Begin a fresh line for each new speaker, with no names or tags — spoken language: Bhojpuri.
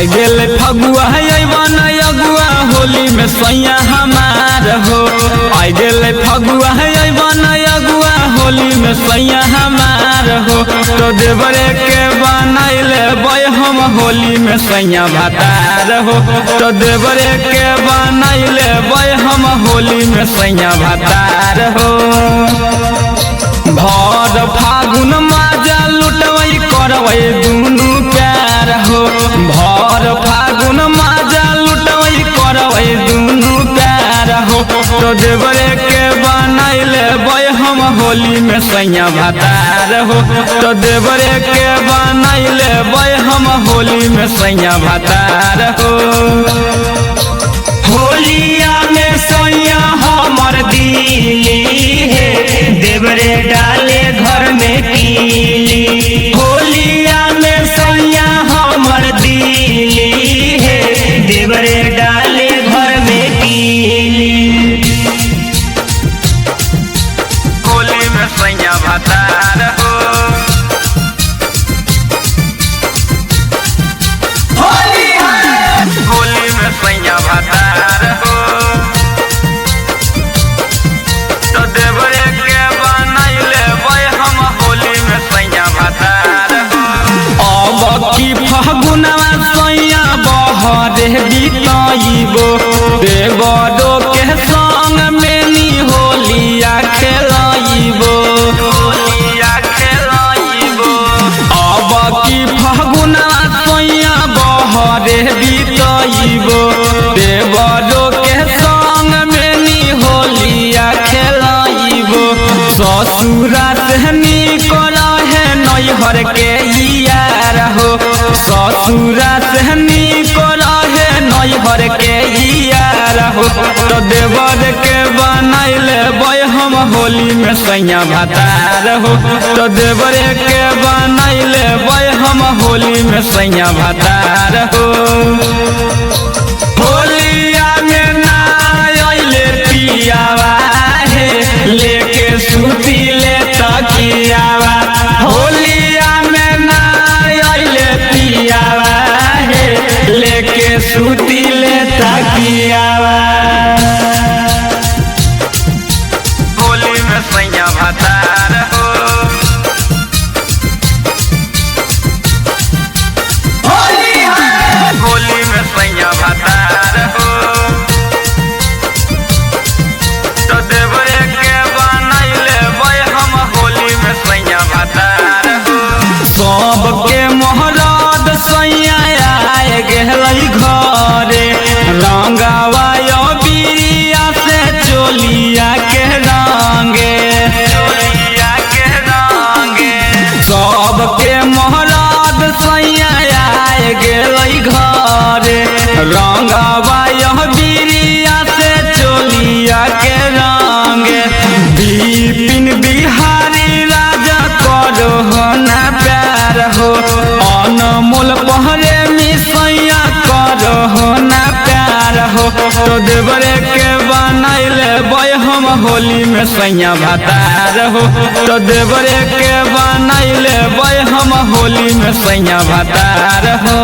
आई गेल फगुआ अइबन अगुआ होली में सैया हमार हो। आई गेल फगुआ अइबन अगुआ होली में सैया हमार हो। तो देवरे के बनैले बय हम होली में सैया भतार हो। तो देवरे के बनैले बय हम होली में सैया भतार हो। भर फागुन माजा लुटवई करवई दुनू प्यार हो। भर फागुन माजा लुटवई करवई दुनू प्यार हो। तो देवरे के बनैले बय हम होली में सैया भतार हो। तो देवरे के बनैले बय हम होली में सैया भतार हो।
होलिया में सैया हमर दिली है, देवरे डाले घर में कीली। होलिया में सैया हमर दिली है, देवरे डाले घर में कीली।
होली में सैया भतार हो। होली में सैया भतार हो। तो देवरे के बनैले बय हम होली में सैया भतार हो। अब की फागुनवा सैया बहरे बिताइबो। देवरो के संग में नी होलिया खेलाइबो। होलिया खेलाइबो। अब की फागुनवा सैया बहरे बिताइबो। देवरो के संग में नी होलिया खेलाइबो। ससुरा से निकल है नैहर के यार हो। ससुरा से निकल है नैहर के यार हो। तो देवर के बनैले बय हम होली में सैया भतार हो। तो देवर के बनैले बय हम होली में सैया भतार हो। होलिया में ना अइले पियावा है, लेके सुती ले तकियावा। होलिया में ना अइले पियावा है, लेके सुती ले तकियावा। होली में सैया भतार हो। होली में सैया भतार हो। तो देवरे के बनैले बय हम होली में सैया भतार हो। सबके मोहराद सैया आए गेलै घरे। रंगावा बिरिया से चोलिया के रंगे। चोलिया के रंगे। सबके मोहराद सैया आए गेलै घरे। रंगावा बिरिया से चोलिया के रंगे। बिपिन बिहारी राजा करो ना प्यार हो। अनमोल पहरे मिसैया करो ना प्यार हो। तो देवरे के बनैले बय हम होली में सैया भतार हो। तो देवरे के बनैले बय हम होली में सैया भतार हो।